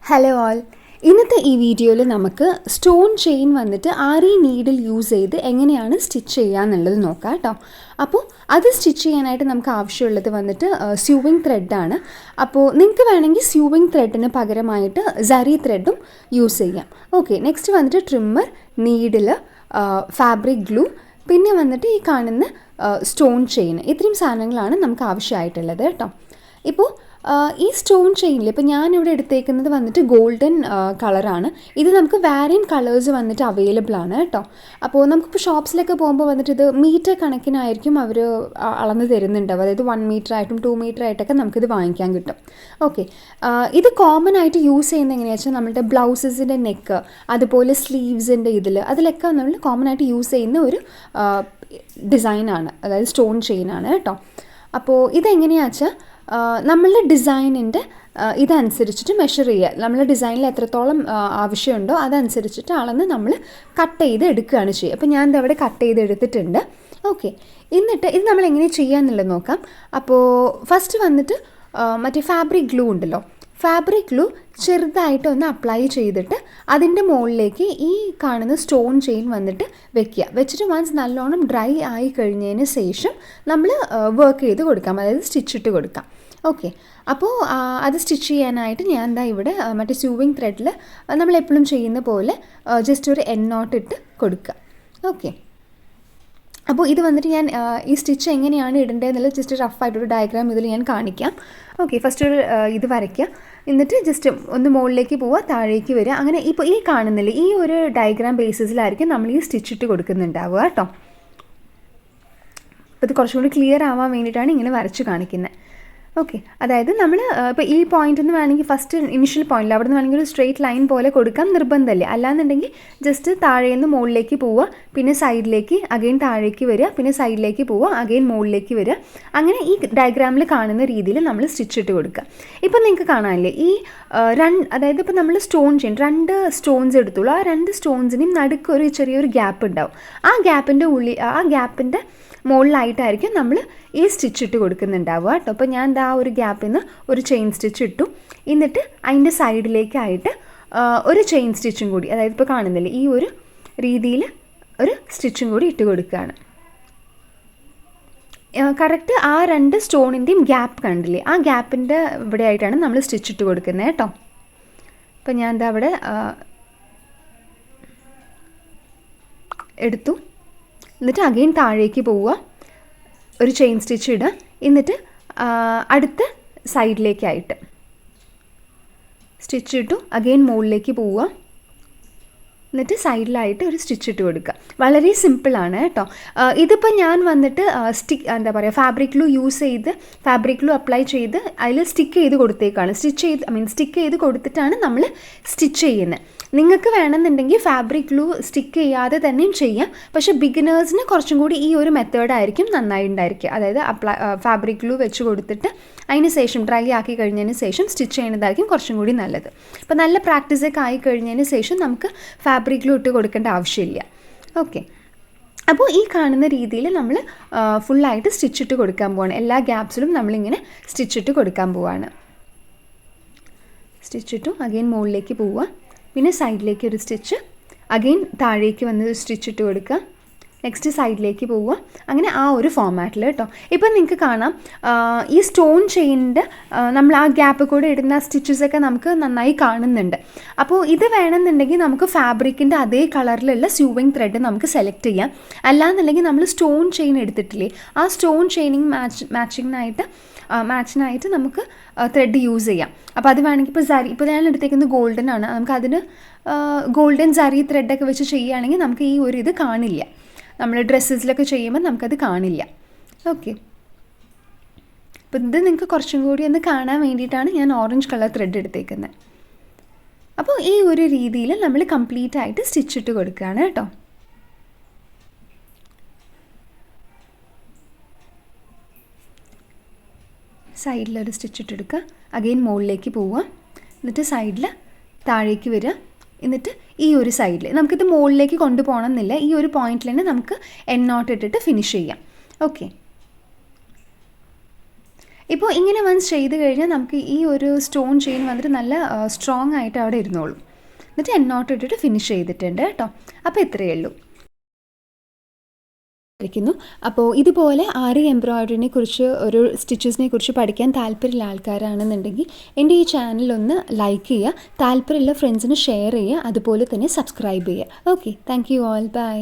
Hello all, ഇന്നത്തെ ഈ വീഡിയോയിൽ നമുക്ക് സ്റ്റോൺ ചെയിൻ വന്നിട്ട് ആരി നീഡിൽ യൂസ് ചെയ്ത് എങ്ങനെയാണ് സ്റ്റിച്ച് ചെയ്യുക എന്നുള്ളത് നോക്കാം കേട്ടോ. അപ്പോൾ അത് സ്റ്റിച്ച് ചെയ്യാനായിട്ട് നമുക്ക് ആവശ്യമുള്ളത് വന്നിട്ട് സ്യൂവിങ് ത്രെഡാണ്. അപ്പോൾ നിങ്ങൾക്ക് വേണമെങ്കിൽ സ്യൂവിങ് ത്രെഡിന് പകരമായിട്ട് സരി ത്രെഡും യൂസ് ചെയ്യാം. ഓക്കെ, നെക്സ്റ്റ് വന്നിട്ട് ട്രിമ്മർ, നീഡിൽ, ഫാബ്രിക് ഗ്ലൂ, പിന്നെ വന്നിട്ട് ഈ കാണുന്ന സ്റ്റോൺ ചെയിൻ, ഇത്രയും സാധനങ്ങളാണ് നമുക്ക് ആവശ്യമായിട്ടുള്ളത് കേട്ടോ. ഇപ്പോൾ ഈ സ്റ്റോൺ ചെയിനിൽ ഇപ്പോൾ ഞാനിവിടെ എടുത്തേക്കുന്നത് വന്നിട്ട് ഗോൾഡൻ കളറാണ്. ഇത് നമുക്ക് വേരിയൻ കളേഴ്സ് വന്നിട്ട് അവൈലബിൾ ആണ് കേട്ടോ. അപ്പോൾ നമുക്കിപ്പോൾ ഷോപ്സിലൊക്കെ പോകുമ്പോൾ വന്നിട്ട് ഇത് മീറ്റർ കണക്കിനായിരിക്കും അവർ അളന്ന് തരുന്നുണ്ടാവും. അതായത് 1 മീറ്റർ ആയിട്ടും 2 മീറ്റർ ആയിട്ടൊക്കെ നമുക്കിത് വാങ്ങിക്കാൻ കിട്ടും. ഓക്കെ, ഇത് കോമൺ ആയിട്ട് യൂസ് ചെയ്യുന്നത് എങ്ങനെയാണെന്ന് വെച്ചാൽ നമ്മുടെ ബ്ലൗസസിൻ്റെ നെക്ക്, അതുപോലെ സ്ലീവ്സിൻ്റെ അതിലൊക്കെ നമ്മൾ കോമൺ ആയിട്ട് യൂസ് ചെയ്യുന്ന ഒരു ഡിസൈനാണ്, അതായത് സ്റ്റോൺ ചെയിനാണ് കേട്ടോ. അപ്പോൾ ഇതെങ്ങനെയാണെന്ന് വെച്ചാൽ നമ്മളുടെ ഡിസൈനിൻ്റെ ഇതനുസരിച്ചിട്ട് മെഷർ ചെയ്യുക. നമ്മളുടെ ഡിസൈനിൽ എത്രത്തോളം ആവശ്യമുണ്ടോ അതനുസരിച്ചിട്ട് അളന്ന് നമ്മൾ കട്ട് ചെയ്ത് എടുക്കുകയാണ് ചെയ്യുക. അപ്പോൾ ഞാൻ ഇതവിടെ കട്ട് ചെയ്ത് എടുത്തിട്ടുണ്ട്. ഓക്കെ, എന്നിട്ട് ഇത് നമ്മൾ എങ്ങനെ ചെയ്യുക എന്നുള്ളത് നോക്കാം. അപ്പോൾ ഫസ്റ്റ് വന്നിട്ട് മറ്റേ ഫാബ്രിക് ഗ്ലൂ ഉണ്ടല്ലോ, ഫാബ്രിക് ഗ്ലൂ ചെറുതായിട്ട് ഒന്ന് അപ്ലൈ ചെയ്തിട്ട് അതിൻ്റെ മുകളിലേക്ക് ഈ കാണുന്ന സ്റ്റോൺ ചെയിൻ വന്നിട്ട് വെച്ചിട്ട് വൺസ് നല്ലോണം ഡ്രൈ ആയി കഴിഞ്ഞതിന് ശേഷം നമ്മൾ വർക്ക് ചെയ്ത് കൊടുക്കാം, അതായത് സ്റ്റിച്ചിട്ട് കൊടുക്കാം. ഓക്കെ, അപ്പോൾ അത് സ്റ്റിച്ച് ചെയ്യാനായിട്ട് ഞാൻ എന്താ ഇവിടെ മറ്റേ സ്യൂവിങ് ത്രെഡിൽ നമ്മളെപ്പോഴും ചെയ്യുന്ന പോലെ ജസ്റ്റ് ഒരു എൻ നോട്ട് ഇട്ട് കൊടുക്കുക. ഓക്കെ, അപ്പോൾ ഇത് വന്നിട്ട് ഞാൻ ഈ സ്റ്റിച്ച് എങ്ങനെയാണ് ഇടേണ്ടതെന്നുള്ളത് ജസ്റ്റ് റഫായിട്ടൊരു ഡയഗ്രാം ഇതിൽ ഞാൻ കാണിക്കാം. ഓക്കെ, ഫസ്റ്റ് ഒരു ഇത് വരയ്ക്കുക, എന്നിട്ട് ജസ്റ്റ് ഒന്ന് മുകളിലേക്ക് പോവുക, താഴേക്ക് വരിക. അങ്ങനെ ഇപ്പോൾ ഈ കാണുന്നില്ല, ഈ ഒരു ഡയഗ്രാം ബേസിസിലായിരിക്കും നമ്മൾ ഈ സ്റ്റിച്ച് ഇട്ട് കൊടുക്കുന്നുണ്ടാവുക കേട്ടോ. അപ്പോൾ ഇത് കുറച്ചും കൂടി ക്ലിയർ ആവാൻ വേണ്ടിയിട്ടാണ് ഇങ്ങനെ വരച്ച് കാണിക്കുന്നത്. ഓക്കെ, അതായത് നമ്മൾ ഇപ്പോൾ ഈ പോയിൻ്റ് നിന്ന് വേണമെങ്കിൽ ഫസ്റ്റ് ഇനിഷ്യൽ പോയിന്റിൽ അവിടെ നിന്ന് വേണമെങ്കിൽ ഒരു സ്ട്രെയിറ്റ് ലൈൻ പോലെ കൊടുക്കാൻ നിർബന്ധമല്ലേ. അല്ലാന്നുണ്ടെങ്കിൽ ജസ്റ്റ് താഴേന്ന് മുകളിലേക്ക് പോവുക, പിന്നെ സൈഡിലേക്ക് അഗെയിൻ താഴേക്ക് വരിക, പിന്നെ സൈഡിലേക്ക് പോവുക, അഗെയിൻ മുകളിലേക്ക് വരിക. അങ്ങനെ ഈ ഡയഗ്രാമിൽ കാണുന്ന രീതിയിൽ നമ്മൾ സ്റ്റിച്ച് ഇട്ട് കൊടുക്കുക. ഇപ്പം നിങ്ങൾക്ക് കാണാനില്ലേ ഈ അതായത് ഇപ്പോൾ നമ്മൾ സ്റ്റോൺ ചെയിൻ 2 സ്റ്റോൺസ് എടുത്തുള്ളൂ. ആ 2 സ്റ്റോൺസിനും നടുക്ക് ഒരു ചെറിയൊരു ഗ്യാപ്പ് ഉണ്ടാവും. ആ ഗ്യാപ്പിൻ്റെ മുകളിലായിട്ടായിരിക്കും നമ്മൾ ഈ സ്റ്റിച്ച് ഇട്ട് കൊടുക്കുന്നുണ്ടാവുക കേട്ടോ. അപ്പോൾ ഞാൻ ആ ഒരു ഗ്യാപ്പിൽ നിന്ന് ഒരു ചെയിൻ സ്റ്റിച്ച് ഇട്ടു, എന്നിട്ട് അതിൻ്റെ സൈഡിലേക്കായിട്ട് ഒരു ചെയിൻ സ്റ്റിച്ചും കൂടി, അതായത് ഇപ്പോൾ കാണുന്നില്ലേ ഈ ഒരു രീതിയിൽ ഒരു സ്റ്റിച്ചും കൂടി ഇട്ട് കൊടുക്കുകയാണ്. കറക്റ്റ് ആ 2 സ്റ്റോണിൻ്റെയും ഗ്യാപ്പ് കണ്ടില്ലേ, ആ ഗ്യാപ്പിൻ്റെ ഇവിടെ ആയിട്ടാണ് നമ്മൾ സ്റ്റിച്ച് ഇട്ട് കൊടുക്കുന്നത് കേട്ടോ. അപ്പോൾ ഞാൻ എന്താ അവിടെ എടുത്തു, എന്നിട്ട് അഗെയിൻ താഴേക്ക് പോവുക, ഒരു ചെയിൻ സ്റ്റിച്ച് ഇടുക, എന്നിട്ട് അടുത്ത സൈഡിലേക്കായിട്ട് സ്റ്റിച്ച് ഇട്ടു, അഗെയിൻ മുകളിലേക്ക് പോവുക, എന്നിട്ട് സൈഡിലായിട്ട് ഒരു സ്റ്റിച്ച് ഇട്ട് കൊടുക്കുക. വളരെ സിമ്പിളാണ് കേട്ടോ. ഇതിപ്പോൾ ഞാൻ വന്നിട്ട് ഫാബ്രിക് ഗ്ലൂ യൂസ് ചെയ്ത് ഫാബ്രിക് ഗ്ലൂ അപ്ലൈ ചെയ്ത് അതിൽ സ്റ്റിക്ക് ചെയ്ത് കൊടുത്തേക്കാണ്. സ്റ്റിക്ക് ചെയ്ത് കൊടുത്തിട്ടാണ് നമ്മൾ സ്റ്റിച്ച് ചെയ്യുന്നത്. നിങ്ങൾക്ക് വേണമെന്നുണ്ടെങ്കിൽ ഫാബ്രിക് ഗ്ലൂ സ്റ്റിക്ക് ചെയ്യാതെ തന്നെയും ചെയ്യാം. പക്ഷേ ബിഗിനേഴ്സിന് കുറച്ചും കൂടി ഈ ഒരു മെത്തേഡായിരിക്കും നന്നായി ഉണ്ടായിരിക്കുക. അതായത് ഫാബ്രിക് ഗ്ലൂ വെച്ച് കൊടുത്തിട്ട് അതിന് ശേഷം ഡ്രൈ ആക്കി കഴിഞ്ഞതിന് ശേഷം സ്റ്റിച്ച് ചെയ്യുന്നതായിരിക്കും കുറച്ചും കൂടി നല്ലത്. അപ്പോൾ നല്ല പ്രാക്ടീസൊക്കെ ആയി കഴിഞ്ഞതിന് ശേഷം നമുക്ക് ഫാബ്രിക് ഗ്ലൂ ഇട്ട് കൊടുക്കേണ്ട ആവശ്യമില്ല. ഓക്കെ, അപ്പോൾ ഈ കാണുന്ന രീതിയിൽ നമ്മൾ ഫുള്ളായിട്ട് സ്റ്റിച്ചിട്ട് കൊടുക്കാൻ പോവാണ്. എല്ലാ ഗ്യാപ്സിലും നമ്മളിങ്ങനെ സ്റ്റിച്ചിട്ട് കൊടുക്കാൻ പോവാണ്. സ്റ്റിച്ചിട്ടു, അഗെയിൻ മുകളിലേക്ക് പോവുക, പിന്നെ സൈഡിലേക്ക് ഒരു സ്റ്റിച്ച്, അഗെയിൻ താഴേക്ക് വന്ന് സ്റ്റിച്ച് ഇട്ട് കൊടുക്കുക, നെക്സ്റ്റ് സൈഡിലേക്ക് പോവുക. അങ്ങനെ ആ ഒരു ഫോമാറ്റിൽ കേട്ടോ. ഇപ്പം നിങ്ങൾക്ക് കാണാം ഈ സ്റ്റോൺ ചെയിനിൻ്റെ നമ്മൾ ആ ഗ്യാപ്പ് കൂടെ ഇടുന്ന സ്റ്റിച്ചസൊക്കെ നമുക്ക് നന്നായി കാണുന്നുണ്ട്. അപ്പോൾ ഇത് വേണമെന്നുണ്ടെങ്കിൽ നമുക്ക് ഫാബ്രിക്കിൻ്റെ അതേ കളറിലുള്ള സ്യൂവിങ് ത്രെഡ് നമുക്ക് സെലക്ട് ചെയ്യാം. അല്ലാന്നുണ്ടെങ്കിൽ നമ്മൾ സ്റ്റോൺ ചെയിൻ എടുത്തിട്ടില്ലേ, ആ സ്റ്റോൺ ചെയിനിങ് മാച്ചിനായിട്ട് നമുക്ക് ത്രെഡ് യൂസ് ചെയ്യാം. അപ്പോൾ അത് വേണമെങ്കിൽ ഇപ്പോൾ ഞാൻ എടുത്തേക്കുന്നത് ഗോൾഡൻ ആണ്, നമുക്കതിന് ഗോൾഡൻ സരി ത്രെഡൊക്കെ വെച്ച് ചെയ്യുകയാണെങ്കിൽ നമുക്ക് ഈ ഒരു ഇത് കാണില്ല. നമ്മൾ ഡ്രസ്സസിലൊക്കെ ചെയ്യുമ്പോൾ നമുക്കത് കാണില്ല. ഓക്കെ, അപ്പോൾ ഇത് നിങ്ങൾക്ക് കുറച്ചും കൂടി ഒന്ന് കാണാൻ വേണ്ടിയിട്ടാണ് ഞാൻ ഓറഞ്ച് കളർ ത്രെഡ് എടുത്തേക്കുന്നത്. അപ്പോൾ ഈ ഒരു രീതിയിൽ നമ്മൾ കംപ്ലീറ്റ് ആയിട്ട് സ്റ്റിച്ചിട്ട് കൊടുക്കുകയാണ് കേട്ടോ. സൈഡിലൊരു സ്റ്റിച്ചിട്ട് എടുക്കുക, അഗെയിൻ മുകളിലേക്ക് പോവുക, എന്നിട്ട് സൈഡിൽ താഴേക്ക് വരിക, എന്നിട്ട് ഈ ഒരു സൈഡിൽ നമുക്കിത് മുകളിലേക്ക് കൊണ്ടുപോകണം എന്നില്ല, ഈ ഒരു പോയിന്റിൽ തന്നെ നമുക്ക് എൻ നോട്ട് ഇട്ടിട്ട് ഫിനിഷ് ചെയ്യാം. ഓക്കെ, ഇപ്പോൾ ഇങ്ങനെ വൺസ് ചെയ്ത് കഴിഞ്ഞാൽ നമുക്ക് ഈ ഒരു സ്റ്റോൺ ചെയിൻ വന്നിട്ട് നല്ല സ്ട്രോങ് ആയിട്ട് അവിടെ ഇരുന്നോളും. എന്നിട്ട് എൻ നോട്ട് ഇട്ടിട്ട് ഫിനിഷ് ചെയ്തിട്ടുണ്ട് കേട്ടോ. അപ്പോൾ ഇത്രയേ ഉള്ളൂ. അപ്പോൾ ഇതുപോലെ ആരി എംബ്രോയ്ഡറിനെ കുറിച്ച് ഒരു സ്റ്റിച്ചസിനെ കുറിച്ച് പഠിക്കാൻ താല്പര്യമുള്ള ആൾക്കാരാണെന്നുണ്ടെങ്കിൽ എൻ്റെ ഈ ചാനലൊന്ന് ലൈക്ക് ചെയ്യുക, താല്പര്യമുള്ള ഫ്രണ്ട്സിന് ഷെയർ ചെയ്യുക, അതുപോലെ തന്നെ സബ്സ്ക്രൈബ് ചെയ്യുക. Okay, thank you all, by.